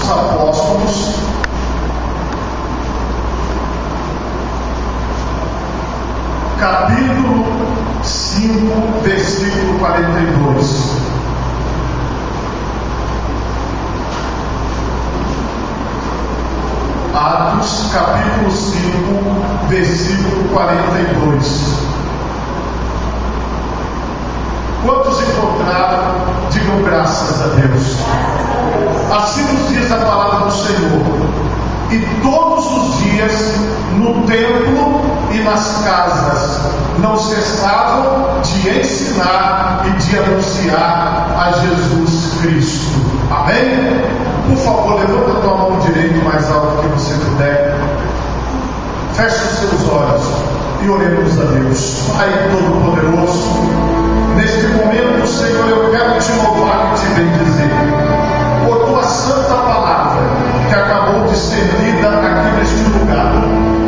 dos Apóstolos, capítulo 5, versículo 42. Atos, capítulo 5, versículo 42. Quantos encontraram, digam graças a Deus. Assim nos diz a palavra do Senhor. E todos os dias, no templo e nas casas, não cessavam de ensinar e de anunciar a Jesus Cristo. Amém? Por favor, levanta a tua mão direita o mais alto que você puder. Feche os seus olhos e oremos a Deus. Pai Todo-Poderoso, neste momento, Senhor, eu quero te louvar e te bendizer por tua santa palavra que acabou de ser lida aqui neste lugar.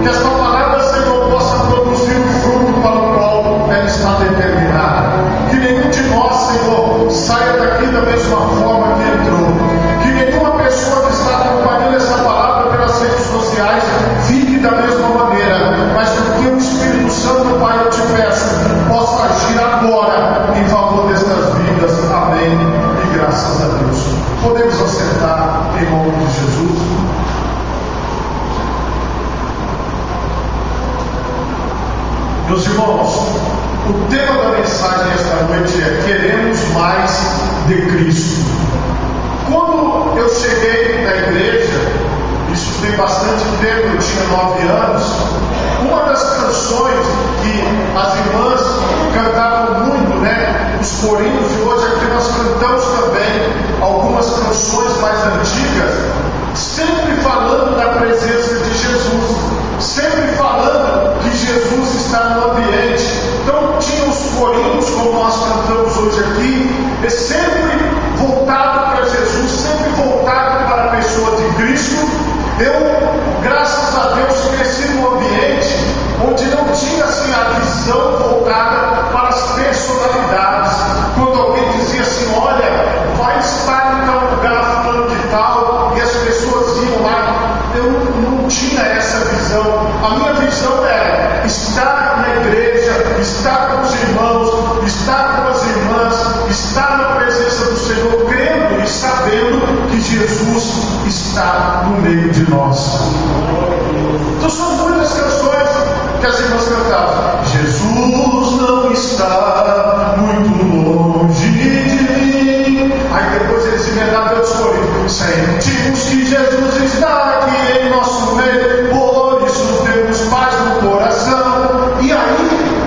Que esta palavra, Senhor, possa produzir o fruto para o qual ela está determinada. Que nenhum de nós, Senhor, saia daqui da mesma forma que entrou. Que nenhuma pessoa que está acompanhando essa palavra pelas redes sociais fique da mesma maneira. Mas que o teu Espírito Santo, Pai, eu te peço, possa agir agora em favor destas vidas. Amém. E graças a Deus. Podemos acertar em nome de Jesus. Meus irmãos, o tema da mensagem esta noite é: queremos mais de Cristo. Quando eu cheguei na igreja, isso tem bastante tempo, eu tinha 9 anos, uma das canções que as irmãs cantavam muito, os corinhos, e hoje aqui nós cantamos também algumas canções mais antigas, sempre falando da presença de Jesus, sempre falando que Jesus está no ambiente. Então tinha os corinhos, como nós cantamos hoje aqui, e sempre voltado para Jesus, sempre voltado para a pessoa de Cristo. Eu, graças a Deus, cresci num ambiente onde não tinha assim a visão voltada para as personalidades. Quando alguém dizia assim: olha, vai estar em tal lugar falando de tal, e as pessoas iam lá, eu não tinha essa visão. A minha visão era estar na igreja, estar com os irmãos, estar com as irmãs, estar na presença do Senhor, crendo e sabendo que Jesus está no meio de nós. Então são muitas canções que as irmãs cantavam. Jesus não está muito longe de mim. Aí depois eles emendavam outros corinhos. Sentimos que Jesus está aqui em nosso meio, por isso temos paz no coração. E aí,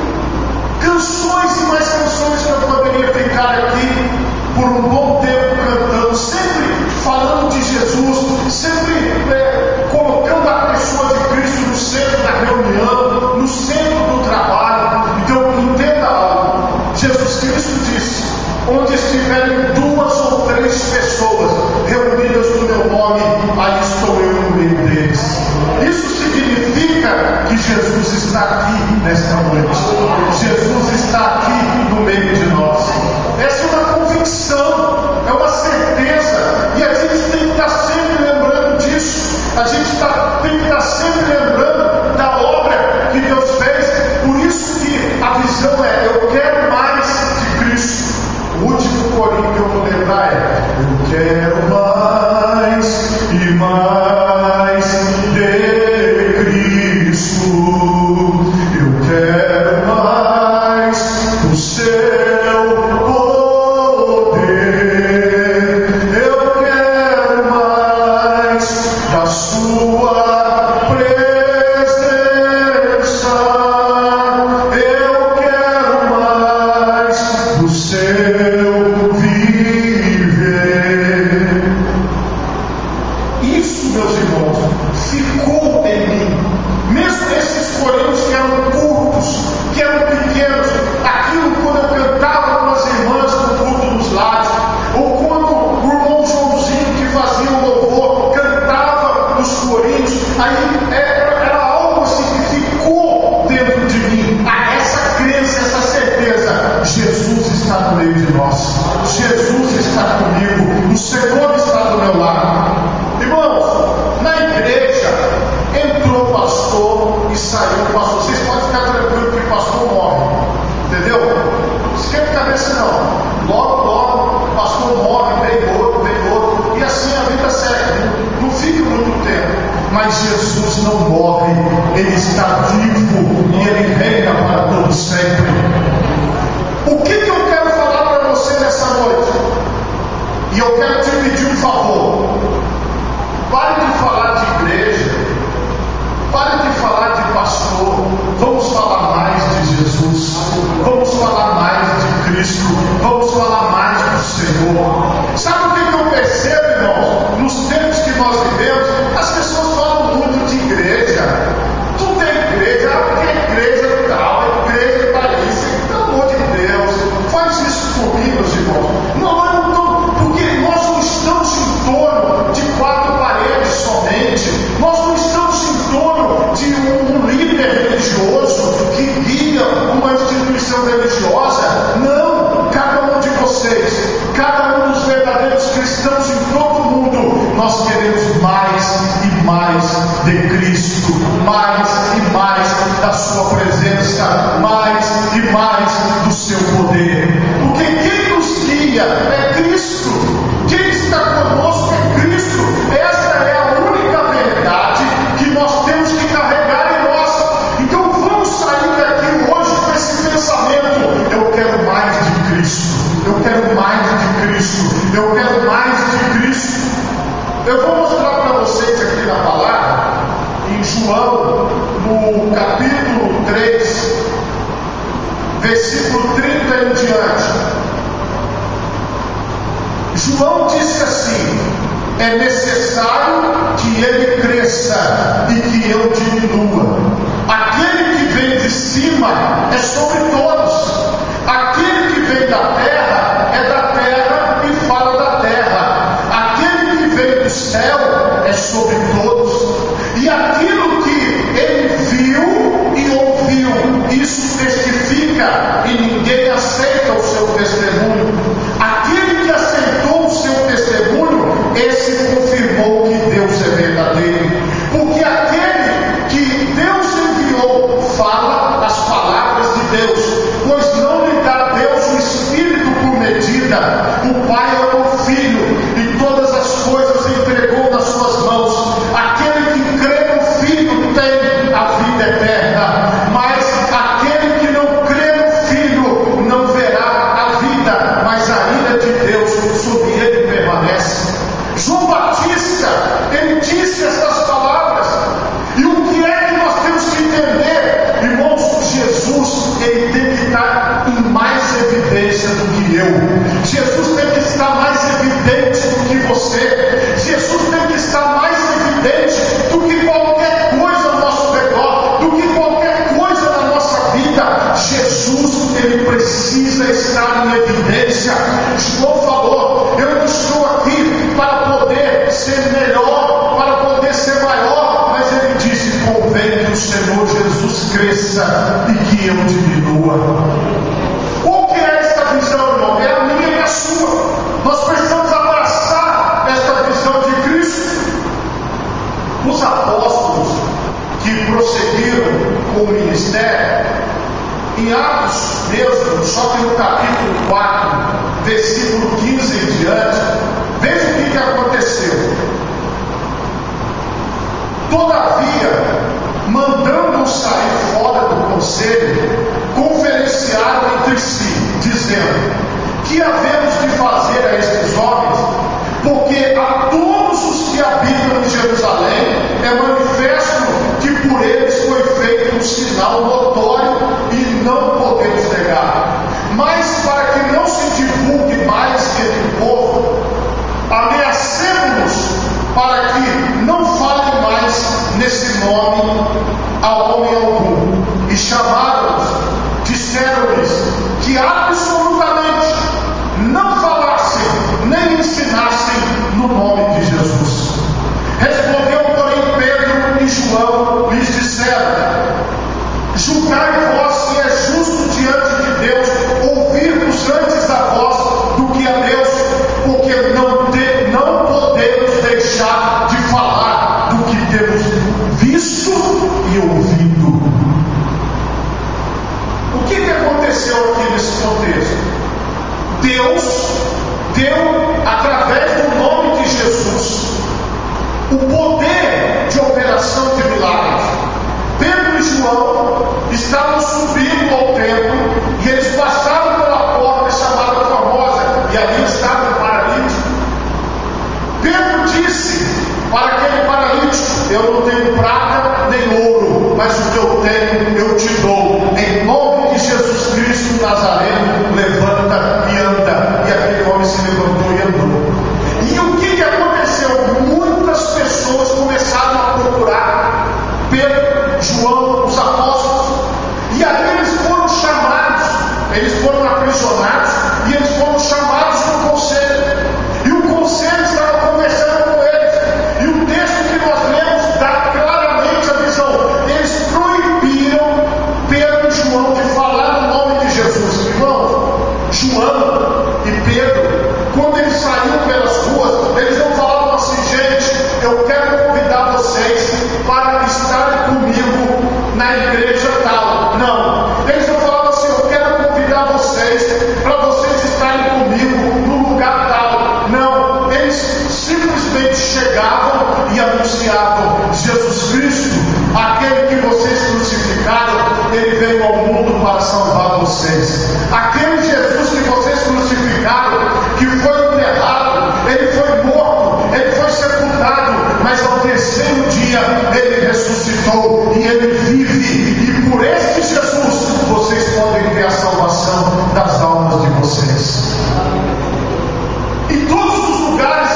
canções e mais canções que eu poderia ficar aqui por um bom tempo cantando, sempre falando de Jesus, sempre colocando a pessoa de Cristo no centro da reunião, no centro do trabalho. Então entenda algo: Jesus Cristo disse: onde estiverem 2 ou 3 pessoas reunidas no meu nome, aí estou eu no meio deles. Isso significa que Jesus está aqui nesta noite. Jesus está aqui no meio de nós. Essa é uma convicção, é uma certeza, e a gente tem que estar sempre lembrando disso. A gente tem que estar sempre lembrando da obra que Deus fez. Por isso que a visão é: eu quero mais de Cristo. O último corinho que eu vou lembrar é: eu quero mais e mais de Cristo. Eu quero mais Ele está vivo e Ele reina para todo sempre. O que eu quero falar para você nessa noite? E eu quero te pedir um favor. Pare de falar de igreja, pare de falar de pastor. Vamos falar mais de Jesus, vamos falar mais de Cristo, vamos falar mais do Senhor. Sabe o que eu percebo, irmãos? Nos tempos que nós vivemos, as pessoas falam muito de igreja. Tudo é igreja, porque é igreja tal, é igreja para isso. Pelo amor de Deus, faz isso comigo, meus irmãos. Não, porque nós não estamos em torno de quatro paredes somente. Nós não estamos em torno de um líder religioso que guia uma instituição religiosa. Não, cada um de vocês, cada um dos verdadeiros cristãos em todo o mundo, nós queremos mais e mais de Cristo, mais e mais da sua presença, mais e mais do seu poder. Porque quem nos guia é Cristo, quem está conosco é Cristo. Esta é a única verdade que nós temos que carregar em nós. Então vamos sair daqui hoje com esse pensamento: eu quero mais de Cristo, eu quero mais de Cristo, eu quero mais de Cristo. Eu vou mostrar para vocês aqui na palavra, em João, no capítulo 3, versículo 30 em diante. João disse assim: é necessário que ele cresça e que eu diminua. Aquele que vem de cima é sobre todos. Aquele que vem da terra é da terra e fala da terra. Aquele que vem do céu é sobre todos. E aquilo que ele viu e ouviu, isso testifica, e ninguém aceita o seu testemunho. Aquele que aceitou o seu testemunho, esse confirmou que Deus é verdadeiro. Porque aquele que Deus enviou fala as palavras de Deus, pois não lhe dá Deus o Espírito por medida. O Pai amou o Filho e todas as coisas entregou nas suas mãos. Aquele que crê no Filho tem a vida eterna, mas aquele que não crê no Filho não verá a vida, mas a ira de Deus sobre ele permanece. João Batista, ele disse essas palavras. E o que é que nós temos que entender, irmãos? Jesus, ele tem que estar em mais evidência do que eu. Jesus tem que estar mais evidente do que você. Jesus tem que estar mais evidente do que qualquer coisa ao nosso redor, do que qualquer coisa na nossa vida. Jesus, ele precisa estar em evidência. João falou: eu não estou aqui para poder ser melhor, para poder ser maior, mas ele disse: convém que o Senhor Jesus cresça e que eu diminua. O que é esta visão, irmão? É a minha e a sua. Nós precisamos abraçar esta visão de Cristo. Os apóstolos que prosseguiram com o ministério, em Atos mesmo, só que no capítulo 4, versículo 15 em diante, veja o que aconteceu. Todavia, mandando sair fora do conselho, conferenciaram entre si, dizendo: que havemos de fazer a estes homens? Porque a todos os que habitam em Jerusalém é manifesto que por eles foi feito um sinal notório e não podemos negar. Mas para que não se divulgue mais entre o povo, ameacemos-nos para que não falem mais nesse nome a homem algum. E chamaram-nos, disseram-lhes que absolutamente não falassem nem ensinassem no nome de Jesus. Respondeu, porém, Pedro e João, lhes disseram: julgai vós se é justo diante de Deus ouvirmos antes a vós do que a Deus, porque não podemos deixar de falar do que temos visto e ouvido. O que aconteceu aqui nesse contexto? Deus deu, através do nome de Jesus, o poder de operação de milagres. Pedro Pedro disse para aquele paralítico: eu não tenho prata nem ouro, mas o que eu tenho eu te dou. Em nome de Jesus Cristo Nazareno, levanta e anda. E aquele homem se levantou e andou. E o que aconteceu? Muitas pessoas começaram a procurar Pedro, João, os apóstolos. E aí eles foram chamados, eles foram aprisionados e eles foram chamados no conselho. E o conselho estava conversando com eles. E o texto que nós lemos dá claramente a visão. Eles proibiram Pedro e João de falar no nome de Jesus. Irmão, João e Pedro, quando eles saíam pelas ruas, eles não falavam assim: gente, eu quero convidar vocês para estarem comigo na igreja tal. Não, eles não falavam assim: eu quero convidar vocês para vocês estarem comigo no lugar tal. Não, eles simplesmente chegavam e anunciavam: Jesus Cristo, aquele que vocês crucificaram, ele veio ao mundo para salvar vocês. Aquele Jesus que vocês crucificaram, que foi enterrado, ele foi morto, ele foi sepultado, mas ao terceiro dia ele ressuscitou e ele vive. E por este Jesus vocês podem ter a salvação das almas de vocês. Em todos os lugares,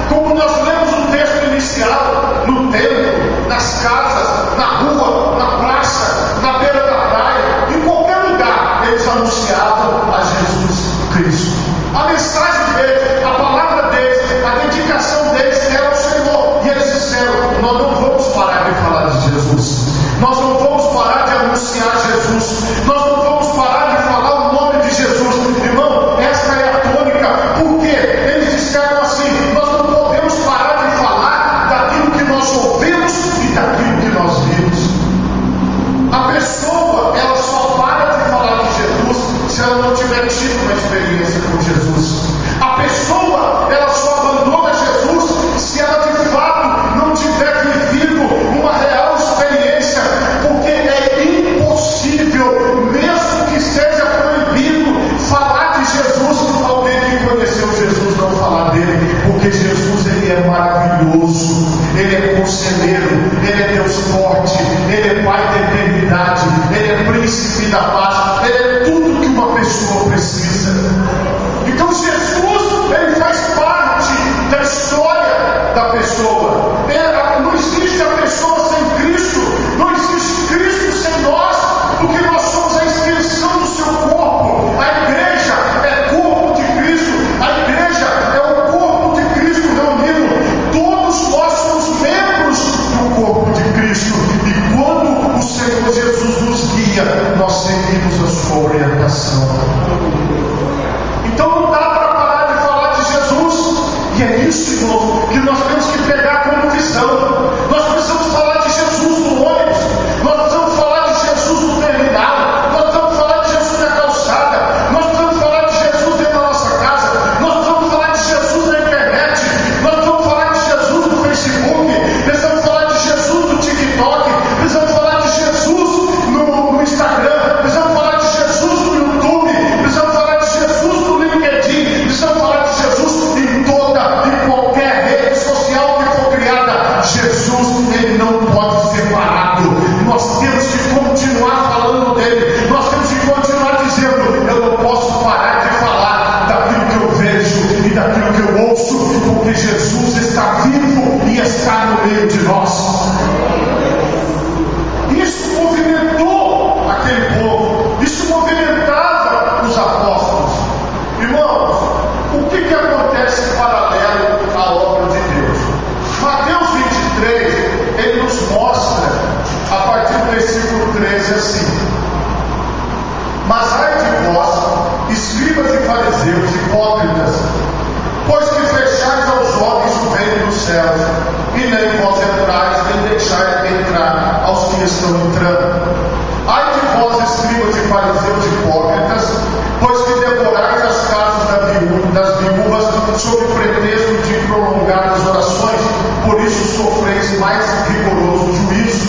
como nós lemos no texto inicial, no templo, nas casas, na rua, na praça, na beira da praia, em qualquer lugar, eles anunciavam a Jesus Cristo. A mensagem deles, a palavra deles, a dedicação deles era ao Senhor. E eles disseram: nós não vamos parar de falar de Jesus, nós não vamos parar de anunciar Jesus, nós não vamos parar de falar o nome de Jesus. Irmão, esta é a tônica. Por quê? Eles disseram assim: nós não podemos parar de falar daquilo que nós ouvimos e daquilo que nós vimos. A pessoa, ela só para de falar de Jesus se ela não tiver tido uma experiência com Jesus. A pessoa, ela só abandona Jesus se ela de fato não tiver vivido uma real experiência, porque é impossível, mesmo que seja proibido falar de Jesus, alguém que conheceu Jesus não falar dele, porque Jesus, ele é maravilhoso, ele é conselheiro, ele é Deus forte, ele é Pai da eternidade, ele é príncipe da paz, ele é tudo que uma pessoa precisa. Então Jesus, ele faz parte da história da pessoa. Não existe a pessoa sem Cristo, não existe Cristo sem nós, porque nós somos a extensão do seu corpo. A igreja é corpo de Cristo, a igreja é o corpo de Cristo reunido. Todos nós somos membros do corpo de Cristo, e quando o Senhor Jesus nos guia, nós seguimos a sua orientação. Então não dá para parar de falar de Jesus. E é isso, irmão, que nós temos que pegar como visão. Nós precisamos falar de Jesus no ônibus, nós precisamos falar de Jesus no terminal, nós precisamos falar de Jesus na calçada, nós precisamos falar de Jesus dentro da nossa casa, nós precisamos falar de Jesus na internet, nós precisamos falar de Jesus no Facebook, precisamos falar de Jesus no TikTok, precisamos falar de Jesus no Instagram, precisamos falar de Jesus no YouTube, precisamos falar de Jesus no LinkedIn, precisamos falar de Jesus em toda e qualquer rede social que for criada. Jesus, ele não pode ser parado. Nós temos que continuar falando dele, nós temos que continuar dizendo: eu não posso parar de falar daquilo que eu vejo e daquilo que eu ouço, porque Jesus está vivo e está no meio de nós. Isso movimentou aquele povo, isso movimentava os apóstolos. Irmãos, o que acontece em paralelo à obra de Deus? Mateus 23, ele nos mostra, a partir do versículo 13, assim: mas ai de vós, escribas e fariseus, hipócritas, pois que fechais aos homens o reino dos céus, e nem vós entrais, nem deixais entrar aos que estão entrando. Ai de vós, escribas e fariseus hipócritas, pois que devorais as casas das viúvas sob pretexto de prolongar as orações, por isso sofreis mais rigoroso juízo.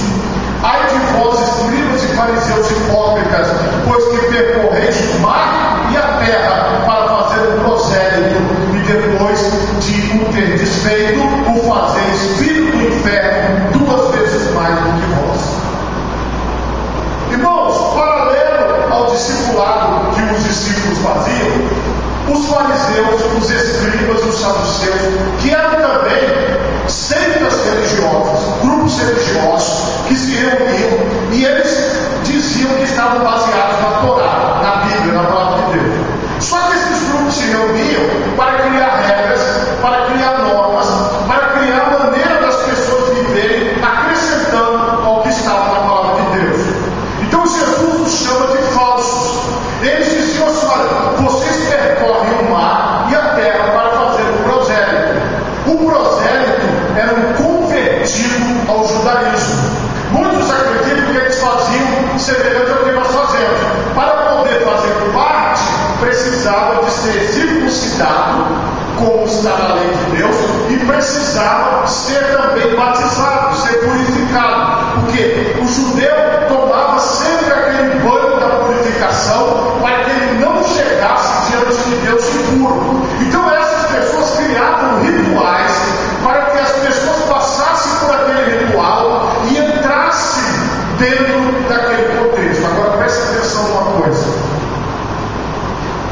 Ai de vós, escribas e fariseus hipócritas, pois que percorreis o mar e a terra para fazer um prosélito, e depois depois de o ter desfeito, o fazeis filho do inferno 2 vezes mais do que vós. Irmãos, paralelo ao discipulado que os discípulos faziam, os fariseus, os escribas, os saduceus, que eram também seitas religiosas, grupos religiosos que se reuniam, e eles diziam que estavam baseados na Torá, na Bíblia, na palavra de Deus. Só que esses grupos se reuniam para criar regras, para criar normas, para criar a maneira das pessoas viverem, acrescentando ao que estava na palavra de Deus. Então Jesus os chama de falsos. Eles diziam assim: olha, vocês percorrem o mar e a terra para fazer o prosélito. O prosélito era um convertido ao judaísmo. Muitos acreditam que eles faziam semelhante ao que nós fazemos. Para poder fazer parte, precisava de ser circuncidado, como está na lei de Deus, e precisava ser também batizado, ser purificado. Porque o judeu tomava sempre aquele banho da purificação para que ele não chegasse diante de Deus impuro. Então essas pessoas criavam rituais para que as pessoas passassem por aquele ritual e entrassem dentro daquele contexto. Agora preste atenção numa coisa.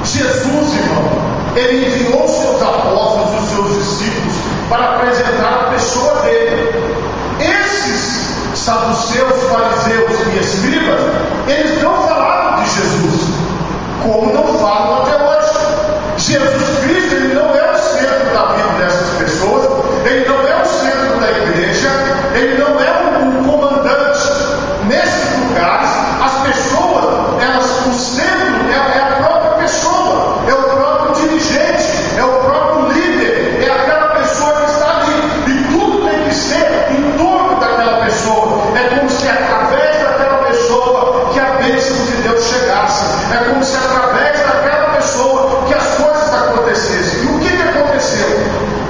Jesus, irmão, ele enviou seus apóstolos, os seus discípulos, para apresentar a pessoa dele. Esses saduceus, fariseus e escribas, eles não falaram de Jesus, como não falam até hoje. Jesus Cristo, ele não é o centro da vida dessas pessoas, ele não é o centro da igreja, ele não é o comandante. Nesses lugares, as pessoas, o centro é a própria pessoa, é o próprio dirigente, é o próprio líder, é aquela pessoa que está ali, e tudo tem que ser em torno daquela pessoa. É como se através daquela pessoa que a bênção de Deus chegasse, é como se através daquela pessoa que as coisas acontecessem. E o que aconteceu?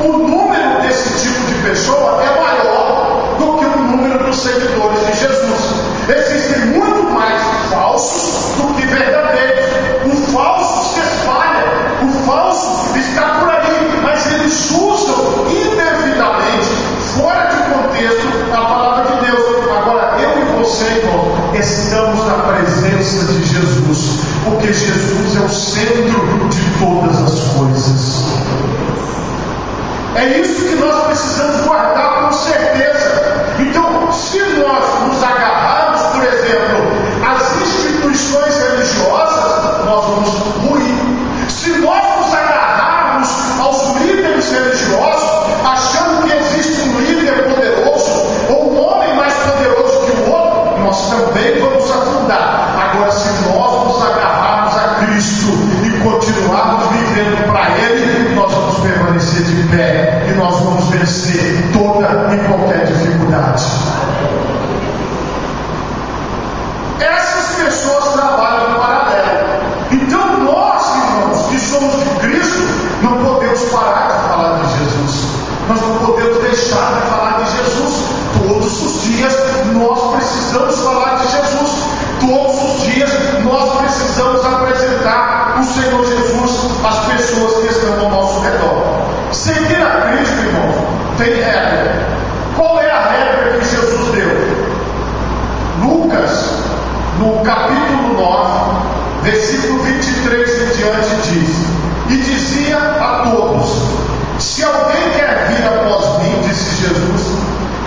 O número desse tipo de pessoa é maior do que o número dos seguidores de Jesus. Existem muito mais falsos do que verdadeiros. O falso se espalha, o falso está por aí, mas eles usam indevidamente, fora de contexto, a palavra de Deus. Agora, eu e você, irmão, estamos na presença de Jesus, porque Jesus é o centro de todas as coisas. É isso que nós precisamos guardar com certeza. Então, se nós nos agarrarmos, por exemplo, às instituições religiosas, nós vamos ruir. Se nós nos agarrarmos aos líderes religiosos, achando que existe um líder poderoso, ou um homem mais poderoso que o outro, nós também vamos afundar. Agora, se nós nos agarrarmos a Cristo e continuarmos vivendo para Ele, nós vamos permanecer de pé e nós vamos vencer toda e qualquer dificuldade. Essas pessoas trabalham no paralelo. Então nós, irmãos, que somos de Cristo, não podemos parar de falar de Jesus. Nós não podemos deixar de falar de Jesus. Todos os dias nós precisamos falar de Jesus. Todos os dias nós precisamos apresentar o Senhor Jesus às pessoas que estão ao nosso redor. Seguir a Cristo, irmão, tem regra. Qual é a regra que Jesus deu? Lucas, no capítulo 9, versículo 23 em diante, diz: e dizia a todos: se alguém quer vir após mim, disse Jesus,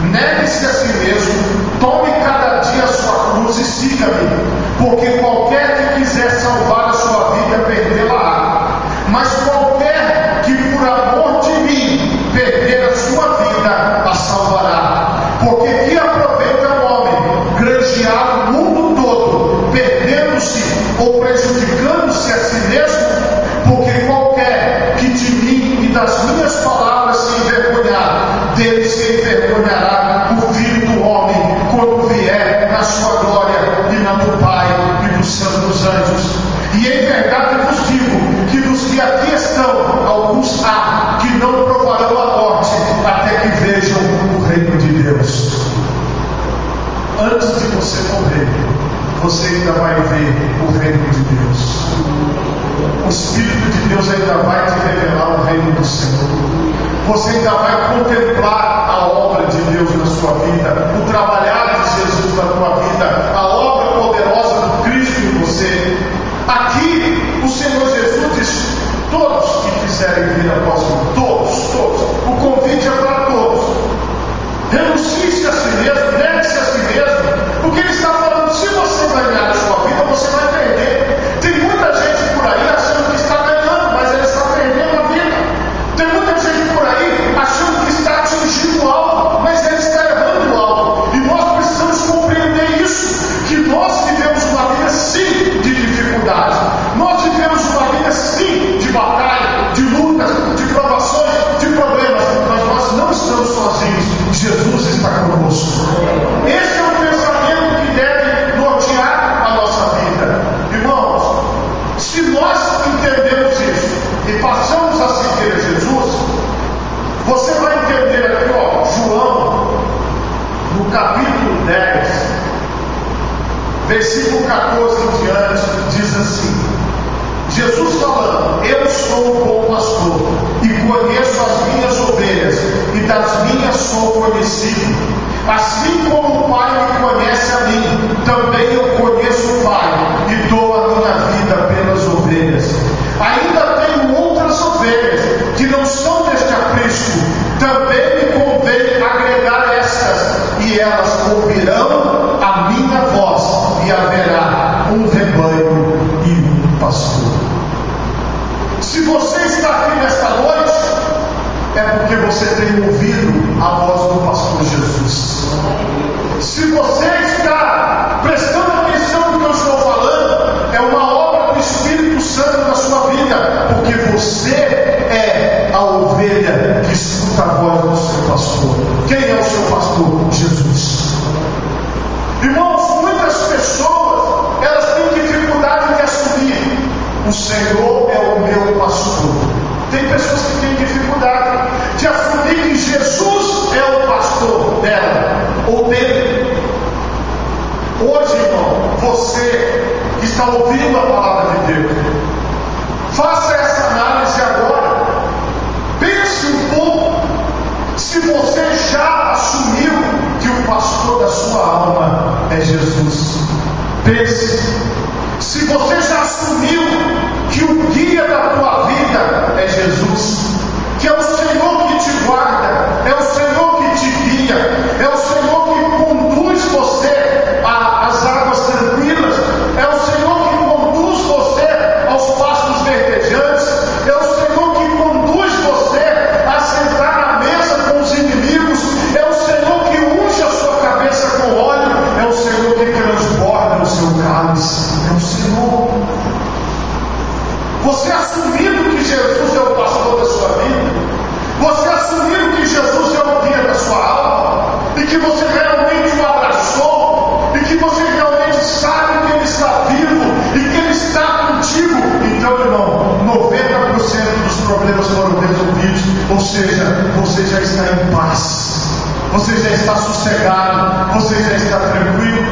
negue-se a si mesmo, tome cada dia a sua cruz e siga-me, porque qualquer que quiser salvar a sua vida, perdê-la-á, mas qualquer que por amor de mim perder a sua vida, a salvará. Porque que aproveita o homem granjear o mundo todo, perdendo-se ou prejudicando-se a si mesmo? Porque qualquer que de mim e das minhas palavras se envergonhar, dele se envergonhará o Filho do Homem, quando vier na sua glória e na do Pai e dos santos anjos. E em verdade vos digo que dos que aqui estão, alguns há que não provarão a morte até que vejam o reino de Deus. Antes de você morrer, você ainda vai ver o reino de Deus. O Espírito de Deus ainda vai te revelar o reino do Senhor. você ainda vai contemplar a obra de Deus na sua vida, o trabalhar de Jesus na tua vida, a obra poderosa do Cristo em você. Aqui o Senhor Jesus diz: todos que quiserem vir após mim, todos, o convite é para todos. Renuncie-se a si mesmo, negue-se a si mesmo, porque Ele está falando: se você ganhar a sua vida, você vai perder. Tem muita gente por aí achando que está ganhando, mas ele está perdendo a vida. Tem muita gente por aí achando que está atingindo o alvo, mas ele está errando o alvo. E nós precisamos compreender isso, que nós vivemos uma vida sim de dificuldade, nós vivemos uma vida sim de batalha, de lutas, de provações, de problemas, mas nós não estamos sozinhos. Jesus está conosco. Esse é o pensamento que deve nortear a nossa vida. Irmãos, se nós entendemos isso e passamos a seguir a Jesus, você vai entender aqui, João, no capítulo 10, versículo 14 em diante, diz assim: Jesus falando: eu sou o bom pastor e conheço as minhas ovelhas, e das minhas sou conhecido. Assim como o Pai me conhece a mim, também eu conheço o Pai e dou a minha vida pelas ovelhas. Ainda tenho outras ovelhas que não são deste aprisco, também me convém agregar estas, e elas ouvirão a minha voz, e haverá um rebanho e um pastor. Se você está aqui nesta noite, é porque você tem ouvido a voz do pastor Jesus. Se você está prestando atenção no que eu estou falando, é uma obra do Espírito Santo na sua vida, porque você é a ovelha que escuta a voz do seu pastor. Quem é o seu pastor? Jesus. Irmãos, muitas pessoas, elas têm dificuldade de assumir: o Senhor é o meu pastor. Tem pessoas que têm dificuldade de assumir que Jesus é o pastor dela ou dele. Hoje, irmão, você que está ouvindo a palavra de Deus, faça essa análise agora. Pense um pouco se você já assumiu que o pastor da sua alma é Jesus. Pense se você já assumiu que o guia da tua vida é Jesus, que é o Senhor que te guarda, é o Senhor que te guia, é o Senhor que conduz você às águas tranquilas, é o Senhor que conduz você aos pastos verdejantes, é o Senhor que conduz você a sentar na mesa com os inimigos, é o Senhor que unge a sua cabeça com óleo, é o Senhor que transborda o seu cálice, é o Senhor. Você assumindo que Jesus é o pastor da sua vida, você assumindo que Jesus é o guia da sua alma, e que você realmente o abraçou, e que você realmente sabe que Ele está vivo, e que Ele está contigo, então, irmão, 90% dos problemas foram resolvidos, ou seja, você já está em paz, você já está sossegado, você já está tranquilo.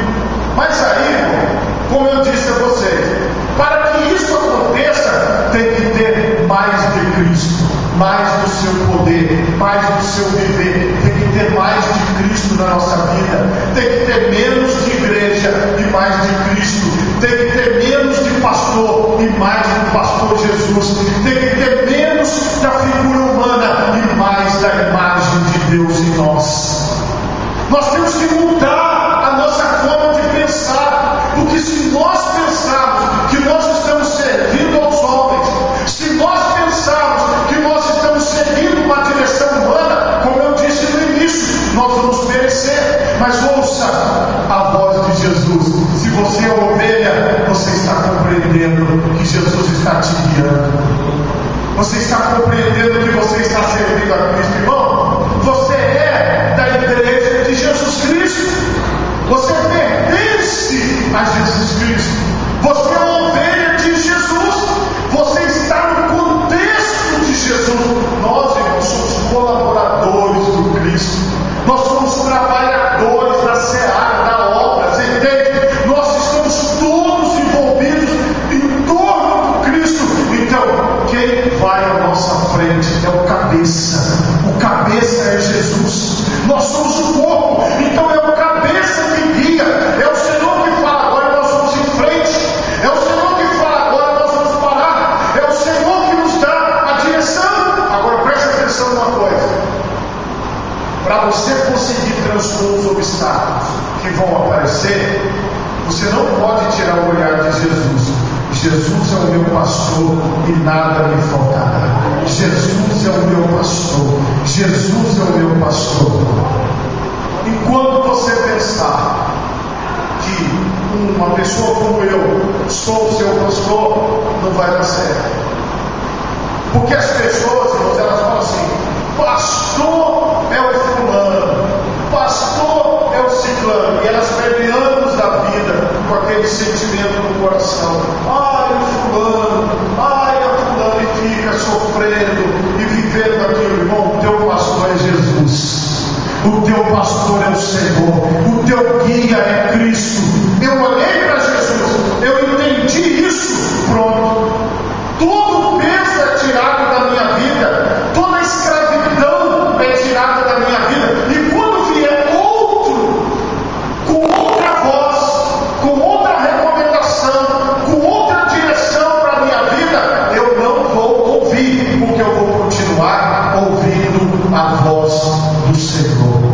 Mas aí, irmão, como eu disse a vocês, para que isso aconteça, tem que ter mais de Cristo, mais do seu poder, mais do seu viver. Tem que ter mais de Cristo na nossa vida. Tem que ter menos de igreja e mais de Cristo. Tem que ter menos de pastor e mais do pastor Jesus. Tem que ter menos da figura humana e mais da imagem de Deus em nós. Nós temos que mudar a nossa forma de pensar, porque se nós pensarmos que nós estamos servindo aos homens, se nós pensarmos que nós estamos seguindo uma direção humana, como eu disse no início, nós vamos perecer. Mas ouça a voz de Jesus. Se você é ovelha, você está compreendendo que Jesus está te guiando. Você está compreendendo que você está servindo a Cristo, irmão? Você é da igreja de Jesus Cristo. Você pertence a Jesus Cristo. Você é uma ovelha de Jesus. Você está no contexto de Jesus. Nós, irmãos, somos colaboradores do Cristo. Nós somos trabalhadores da seara, da obra. Você entende? Nós estamos todos envolvidos em torno do Cristo. Então, quem vai à nossa frente é o cabeça. O nós somos o corpo, então é o cabeça que guia, é o Senhor que fala, agora nós vamos em frente, é o Senhor que fala, agora nós vamos parar, é o Senhor que nos dá a direção. Agora preste atenção numa coisa, para você conseguir transpor os obstáculos que vão aparecer, você não pode tirar o olhar de Jesus. Jesus é o meu pastor e nada me faltará. Jesus é o meu pastor. Jesus é o meu pastor. Enquanto você pensar que uma pessoa como eu sou o seu pastor, não vai dar certo. Porque as pessoas, irmãos, elas falam assim: pastor é o fulano, pastor é o ciclano, e elas perdem anos da vida com aquele sentimento no coração: ai o fulano, ai a fulano, e fica sofrendo e vivendo aquilo. Irmão, o teu pastor é Jesus, o teu pastor é o Senhor, o teu guia é Cristo. Eu olhei para Jesus, eu entendi isso, pronto, todo o peso é tirado da minha vida, toda a escravidão é tirada da minha vida, e quando vier outro, com outra voz, com outra recomendação, com outra direção para a minha vida, eu não vou ouvir, porque eu vou continuar ouvindo a voz do Senhor.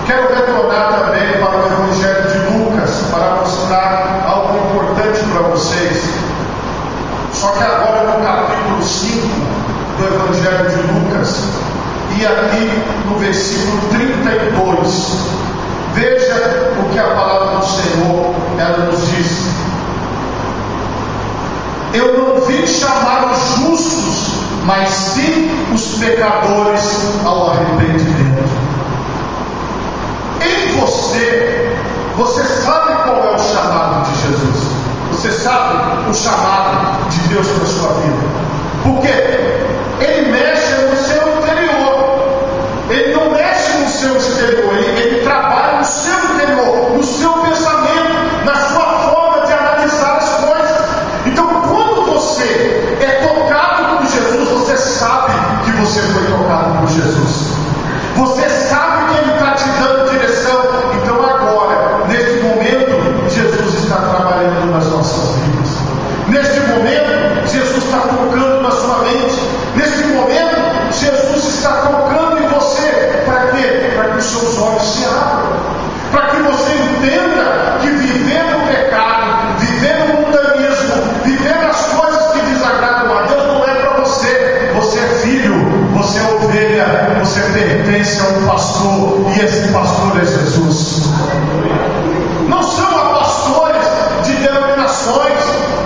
Quero retornar também para o Evangelho de Lucas, para mostrar algo importante para vocês. Só que agora no capítulo 5 do Evangelho de Lucas, e aqui no versículo 32, veja o que a palavra do Senhor ela nos diz: eu não vim chamar os justos, mas sim os pecadores ao arrependimento. Em você sabe qual é o chamado de Jesus? Você sabe o chamado de Deus para a sua vida? Porque Ele mexe no seu interior, Ele não mexe no seu exterior, Ele trabalha no seu interior, no seu pensamento, na sua forma de analisar as coisas. Então, quando você é tocado por Jesus, você sabe que você foi tocado por Jesus. Você sabe que Ele está te dando direção. Então agora, neste momento, Jesus está trabalhando nas nossas vidas. Neste momento, Jesus está tocando na sua mente. Neste momento, Jesus está tocando em você. Para quê? Para que os seus olhos se abram. Para que você entenda que viver no pecado, viver no mundanismo, viver as coisas que desagradam a Deus não é para você. Você é filho, você é ovelha, você pertence a um pastor, e esse pastor é Jesus. Não são pastores de denominações.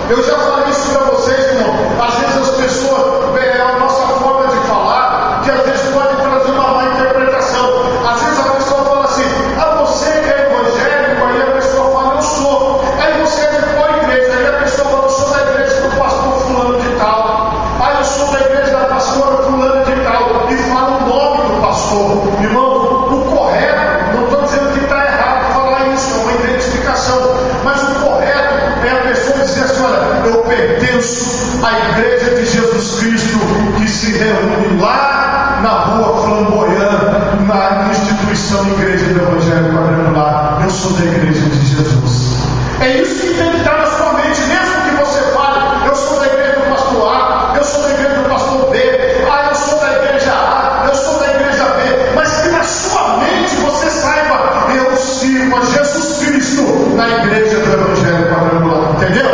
Eu já falei isso para vocês, irmão. Às vezes as pessoas, é a nossa forma de falar, que às vezes pode trazer uma má interpretação. Às vezes a pessoa fala assim: ah, você que é evangélico, aí a pessoa fala: eu sou. Aí você é de qual igreja? Aí a pessoa fala: eu sou da igreja do pastor fulano de tal. Aí eu sou da igreja da pastora fulano de tal. E fala o nome do pastor. Irmão, o correto, não estou dizendo que está errado falar isso, é uma identificação, mas o correto é a pessoa dizer assim: olha, eu pertenço à igreja de Jesus Cristo, que se reúne lá na rua Flamboyant, na instituição Igreja do Evangelho Quadrangular. Eu sou da igreja de Jesus. É isso que tem que estar na sua mente, mesmo que você fale: eu sou da igreja do pastor A, eu sou da igreja do pastor B, ah, eu sou da igreja A, eu sou da igreja B, mas que na sua mente você saiba: eu sirvo a Jesus Cristo na igreja do Evangelho Quadrangular. Entendeu?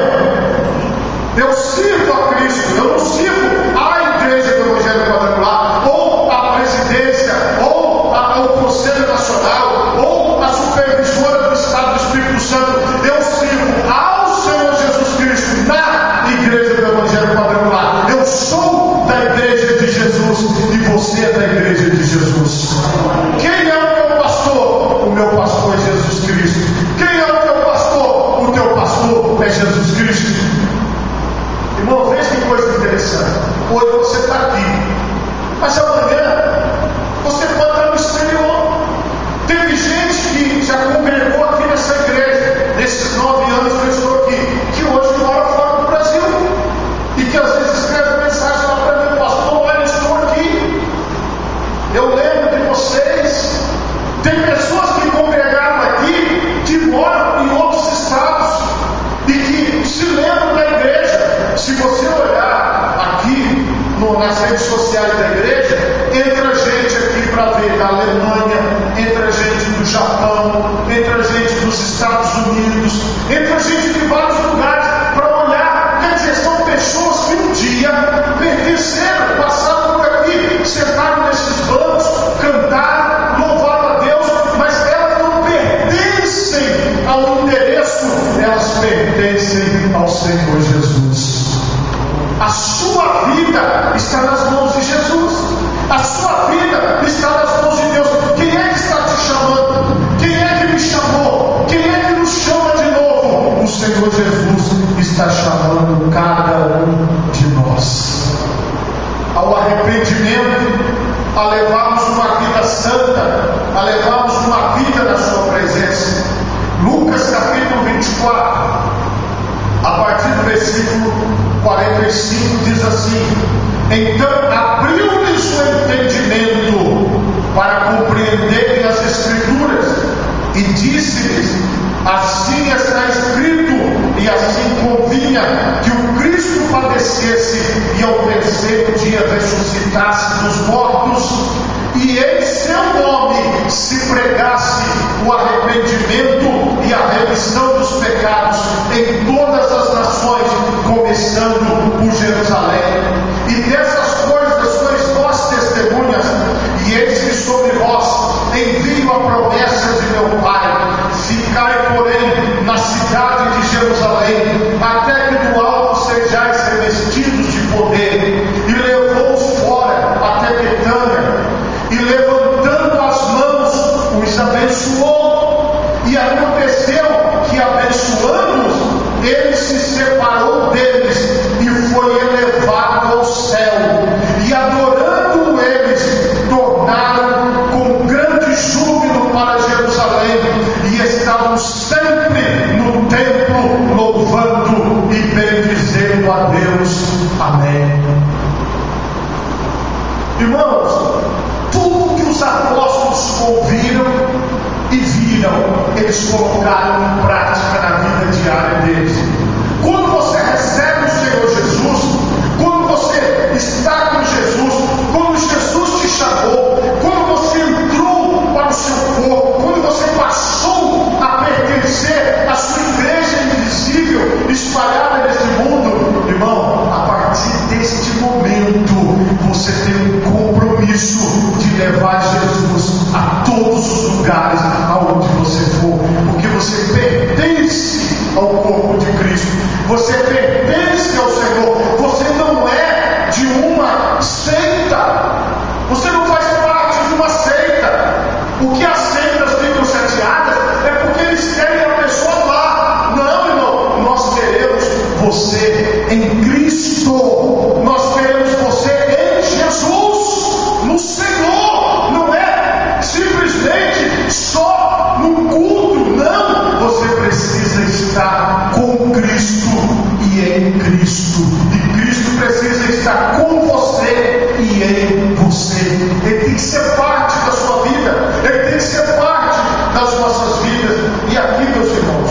Eu sirvo a Cristo, eu não sirvo a igreja do Evangelho Quadrangular, ou a presidência, ou o Conselho Nacional, ou a supervisora do Estado do Espírito Santo. Eu sirvo ao Senhor Jesus Cristo na igreja do Evangelho Quadrangular. Eu sou da igreja de Jesus e você é da igreja de Jesus. Quem é o meu pastor? O meu pastor é Jesus Cristo. Quem é o teu pastor? O teu pastor é Jesus Cristo. Irmão, veja que coisa interessante. Hoje você está aqui, mas amanhã você pode estar no exterior. Teve gente que já congregou aqui nessa igreja, nesses 9 anos que eu estou aqui, que hoje mora fora do Brasil, e que às vezes escreve mensagem lá para mim: pastor, olha, eu estou aqui. Eu lembro de igreja, entra gente aqui para ver da Alemanha, entra gente do Japão, entra gente dos Estados Unidos, entra gente de vários lugares para olhar. Quer dizer, são pessoas que um dia pertenceram, passaram por aqui, sentaram nesses bancos, cantaram, louvaram a Deus, mas elas não pertencem ao endereço, elas pertencem ao Senhor Jesus. A sua vida está nas mãos de Jesus. A sua vida está nas mãos de Deus. Quem é que está te chamando? Quem é que me chamou? Quem é que nos chama de novo? O Senhor Jesus está chamando cada um de nós ao arrependimento, a levarmos uma vida santa, a levarmos uma vida na sua presença. Lucas capítulo 24, a partir do versículo 45, diz assim: então abriu-lhes o entendimento para compreenderem as Escrituras, e disse-lhes: assim está escrito, e assim convinha que o Cristo padecesse e ao terceiro dia ressuscitasse dos mortos, e em seu nome se pregasse o arrependimento e a remissão dos pecados em todas as nações, começando por Jerusalém. E dessas coisas sois vós testemunhas, e eis que sobre vós envio a promessa de meu Pai. Ficai, porém, na cidade de Jerusalém, até que do alto sejais revestidos de poder. E levou-os fora até Betânia, e levantando as mãos, os abençoou. E aconteceu que, abençoando-os, ele se separou deles e foi elevado ao céu. E adorando eles, tornaram com grande júbilo para Jerusalém, e estavam sempre no templo louvando e bendizendo a Deus. Amém. Irmãos, tudo que os apóstolos ouviram e viram, eles colocaram em prática na vida diária deles. Quando você recebe o Senhor Jesus, quando você está com Jesus, quando Jesus te chamou, quando você entrou para o seu corpo, quando você passou a pertencer à sua igreja invisível espalhada nesse mundo, irmão, a partir deste momento você tem um compromisso de levar Jesus a todos os lugares aonde você for, porque você pertence ao corpo de Cristo, você pertence ao Senhor, você não é de uma seita, você não faz parte de uma seita. O que as seitas ficam chateadas é porque eles querem a pessoa lá. Não, irmão, nós queremos você em Cristo, nós queremos você em Jesus, no Senhor, não é simplesmente só no culto, não, você precisa estar com Cristo e em Cristo, e Cristo precisa estar com você e em você. Ele tem que ser parte da sua vida, ele tem que ser parte das nossas vidas. E aqui, meus irmãos,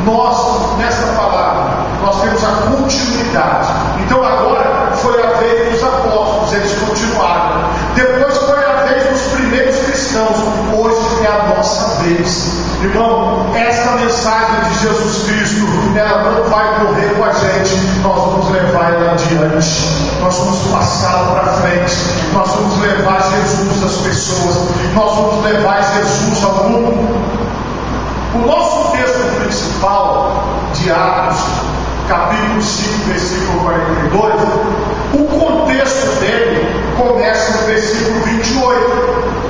nós, nessa palavra, nós temos a continuidade. Então agora foi a vez dos apóstolos, eles continuaram. Depois foi a vez dos primeiros cristãos, hoje é a nossa vez. Irmão, esta mensagem de Jesus Cristo, ela não vai correr com a gente, nós vamos levar ela adiante, nós vamos passá-la para frente, nós vamos levar Jesus às pessoas, nós vamos levar Jesus ao mundo. O nosso texto principal de Atos, capítulo 5, versículo 42, o contexto dele começa no versículo 28.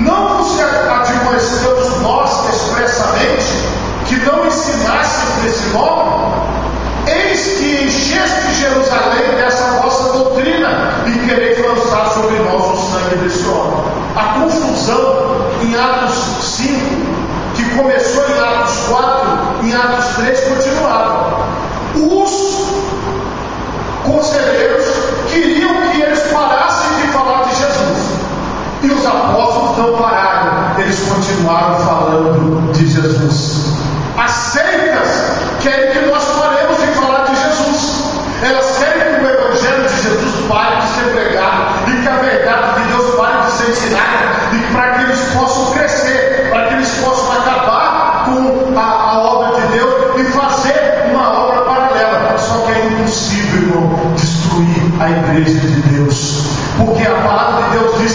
Não vos admoestamos nós expressamente que não ensinassem desse nome? Eis que encheste Jerusalém dessa vossa doutrina e quereis lançar sobre nós o sangue desse homem. A confusão em Atos 5, que começou em Atos 4, em Atos 3 continuava. Os conselheiros queriam que eles parassem de falar de Jesus, e os apóstolos não pararam, eles continuaram falando de Jesus. As seitas querem que nós paremos de falar de Jesus, elas querem que o Evangelho de Jesus pare de ser pregado e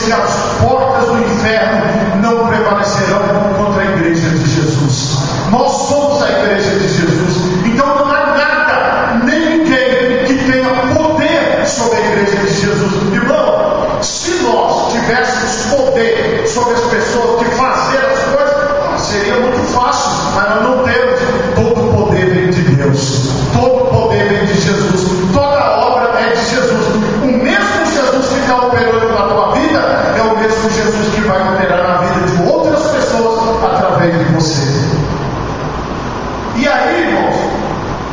que as portas do inferno não prevalecerão contra a igreja de Jesus. Nós somos a igreja de Jesus. Então não há nada, nem ninguém que tenha poder sobre a igreja de Jesus. Irmão, se nós tivéssemos poder sobre as pessoas de fazer as coisas, seria muito fácil, mas nós não temos. Todo o poder vem de Deus, todo o poder vem de Jesus, toda a obra é de Jesus. O mesmo Jesus que está operando na tua vida é o mesmo Jesus que vai operar na vida de outras pessoas através de você. E aí, irmãos,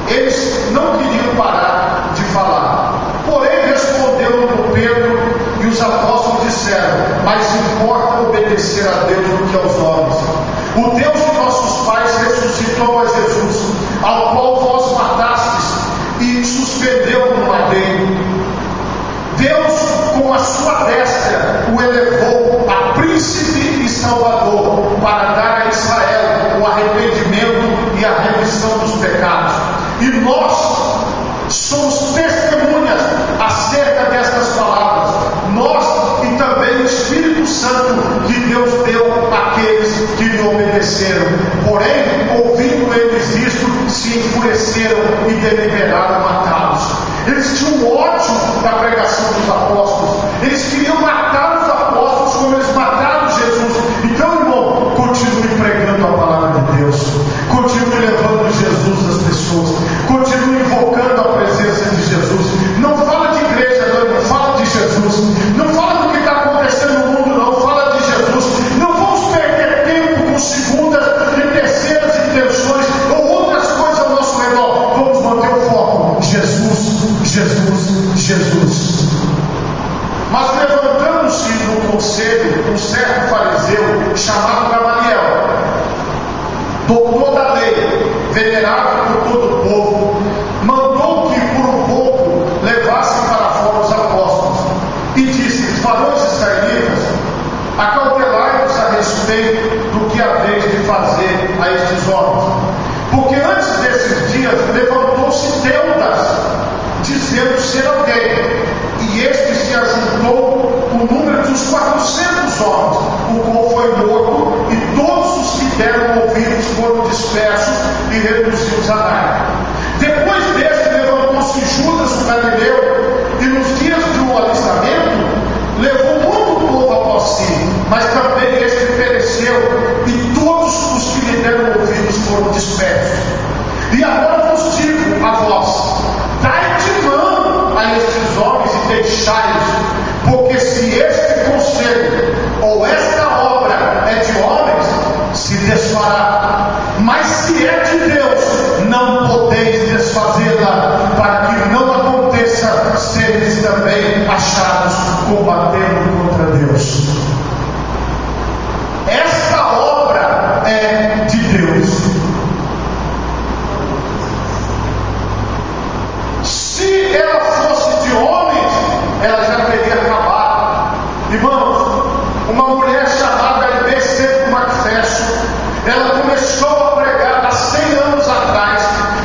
eles não queriam parar de falar. Porém, respondeu Pedro e os apóstolos disseram: mais importa obedecer a Deus do que aos homens. O Deus de nossos pais ressuscitou a Jesus, ao qual vós matastes e suspendeu no madeiro. Deus, com a sua destra, o elevou a príncipe e salvador, para dar a Israel o arrependimento e a remissão dos pecados. E nós somos testemunhas acerca destas palavras, nós e também o Espírito Santo que Deus deu àqueles que lhe obedeceram. Porém, ouvindo eles isto, se enfureceram e deliberaram matá-los. Eles tinham ódio da pregação dos apóstolos, eles queriam matar os apóstolos como eles mataram Jesus. Então, irmão, continue pregando a palavra de Deus, continue levando Jesus às pessoas, continue invocando a presença de Jesus. Não fala de igreja, não fala de Jesus. Não fala do que está acontecendo no mundo, não fala de Jesus. Não vamos perder tempo com segundas e terceiras intenções ou outras coisas ao nosso redor. Vamos manter o foco: Jesus, Jesus, Jesus. Mas levantando-se no conselho um certo fariseu chamado Gamaliel, doutor da lei, venerado por todo o povo, mandou que por um pouco levassem para fora os apóstolos e disse: varões israelitas, acautelai-vos a respeito do que haveis de fazer a estes homens, porque antes desses dias levantou-se Teudas, dizendo ser alguém, e este se ajuntou o número dos 400 homens, o qual foi morto, e todos os que deram ouvidos foram dispersos e reduzidos a nada. Depois deste levantou-se Judas o Galileu, e nos dias do alistamento levou muito povo após si, mas também este pereceu, e todos os que lhe deram ouvidos foram dispersos. E agora vos digo a vós: dai de mão a estes homens e deixai-os, porque se este conselho ou esta obra é de homens, se desfará, mas se é de Deus, não podeis desfazê-la, para que não aconteça seres também achados combatendo contra Deus. Esta obra é de Deus. Se ela fosse de homens, ela já teria acabado. Irmãos, uma mulher chamada Elizabeth Macpherson, ela começou a pregar há 100 anos atrás,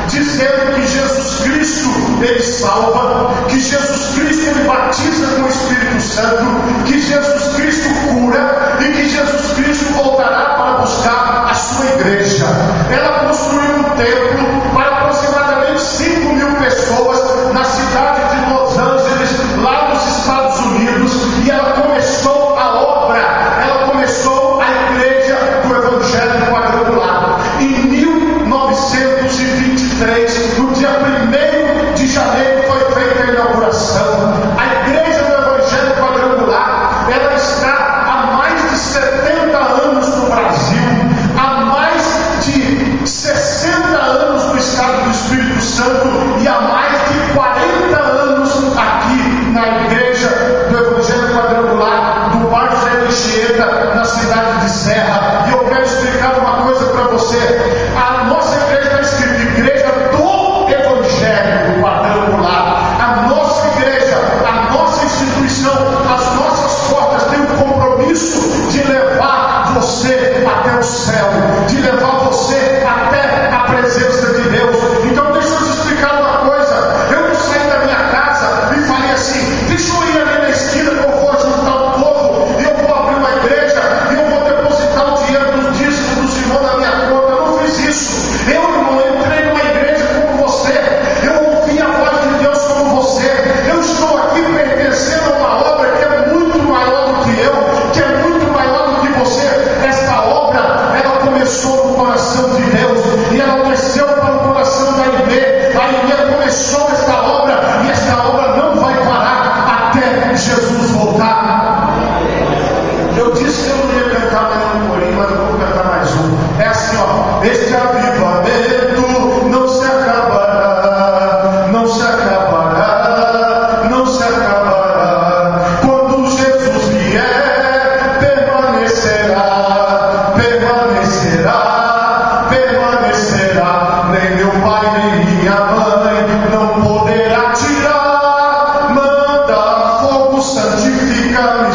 dizendo que Jesus Cristo ele salva, que Jesus Cristo ele batiza com o Espírito Santo, que Jesus Cristo cura e que Jesus Cristo voltará para buscar a sua igreja. Ela construiu um templo para aproximadamente 5.000 pessoas na cidade de Los Angeles, lá nos Estados Unidos, e ela começou a obra, ela começou a igreja do Evangelho Quadrangular. Em 1923, no dia 1º de janeiro, foi feita a inauguração. A igreja do Evangelho Quadrangular, ela está há mais de 70 anos no Brasil, há mais de 60 anos no estado do Espírito Santo e há mais de 40 anos aqui na igreja do Evangelho Quadrangular do bairro Zé de Anchieta, na cidade de Serra. E eu quero explicar uma coisa para você: a nossa igreja está escrita Igreja do Evangelho Quadrangular. A nossa igreja, a nossa instituição, as nossas portas têm um compromisso de levar você até o céu, de levar você até a presença de Deus. Então deixa eu te explicar uma coisa: eu não saí da minha casa e falei assim, deixa eu ir ali na esquina que eu vou juntar o povo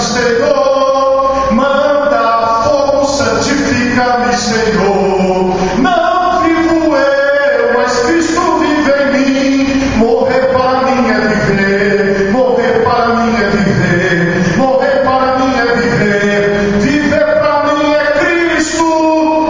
Senhor, manda fogo, santifica-me, Senhor. Não vivo eu, mas Cristo vive em mim. Morrer para mim é viver, morrer para mim é viver, morrer para mim é viver, viver para mim é Cristo.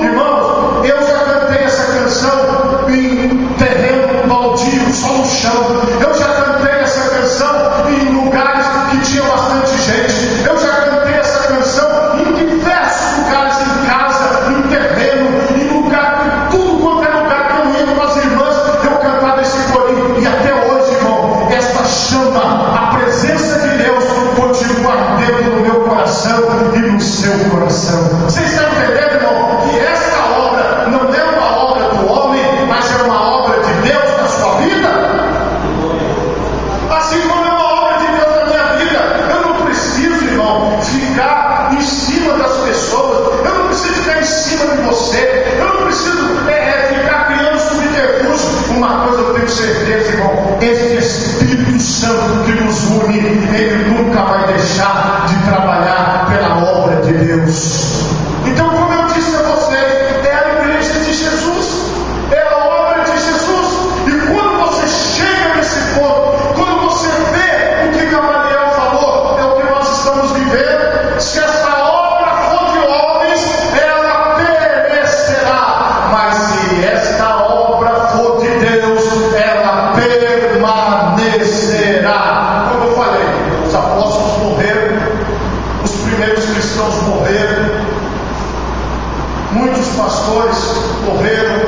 Irmãos, eu já cantei essa canção em terreno baldio, só no chão. Eu já cantei essa canção em lugares que tinha bastante gente. Eu já cantei essa canção em diversos lugares, em casa, em terreno, em lugar, tudo quanto é lugar que eu ia com as irmãs, eu cantava esse corinho. E até hoje, irmão, esta chama, a presença de Deus, continua ardendo no meu coração e no seu coração. Vocês estão entendendo, irmão, que esta obra não é uma obra do homem, mas é uma obra de Deus na sua vida? Assim como é uma obra de Deus na minha vida. Eu não preciso, irmão, ficar em cima das pessoas. Eu não preciso ficar em cima de você. Eu não preciso ficar criando subterfúgio. Uma coisa eu tenho certeza, irmão: esse Espírito Santo que nos une, ele nunca vai deixar de trabalhar pela obra de Deus. Então, como eu disse a vocês, é a igreja de Jesus, é a obra de Jesus. E quando você chega nesse ponto, quando você vê o que Gamaliel falou, é o que nós estamos vivendo. Se essa obra for de homens, ela perecerá, mas se esta obra for de Deus, ela permanecerá. Como eu falei, os apóstolos morreram, os primeiros cristãos morreram, muitos pastores morreram,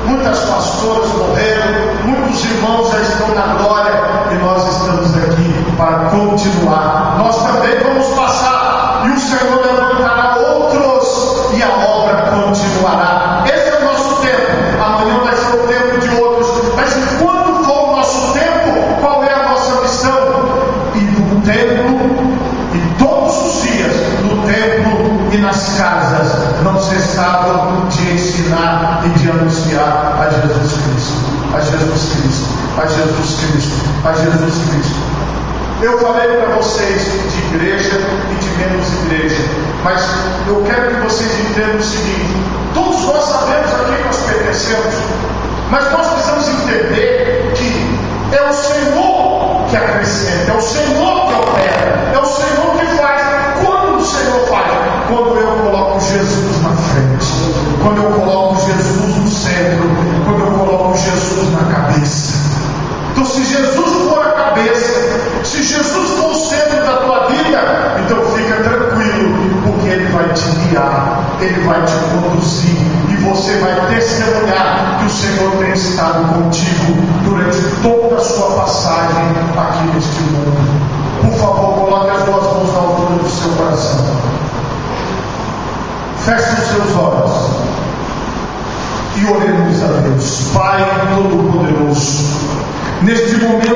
muitas pastoras morreram, muitos irmãos já estão na glória, e nós estamos aqui para continuar. Nós também vamos passar, e o Senhor levantará outros, e a obra continuará. Esse é o nosso tempo. Amanhã vai ser o tempo de outros, mas enquanto for o nosso tempo, qual é a nossa missão? Ir no templo, e todos os dias no templo e nas casas, não cessavam de ensinar e de anunciar a Jesus Cristo, a Jesus Cristo, a Jesus Cristo, a Jesus Cristo. Eu falei para vocês de igreja e de menos igreja, mas eu quero que vocês entendam o seguinte: todos nós sabemos a quem nós pertencemos, mas nós precisamos entender que é o Senhor que acrescenta, é o Senhor que opera, é o Senhor que faz. Quando o Senhor faz? Quando eu coloco Jesus na frente, quando eu coloco Jesus no centro, quando eu coloco Jesus na cabeça. Então, se Jesus for a cabeça, se Jesus for o centro da tua vida, então fica tranquilo, porque Ele vai te guiar, Ele vai te conduzir, e você vai testemunhar que o Senhor tem estado contigo durante toda a sua passagem aqui neste mundo. Por favor, coloque as duas mãos na altura do seu coração. Feche os seus olhos e oremos a Deus. Pai Todo-Poderoso, neste momento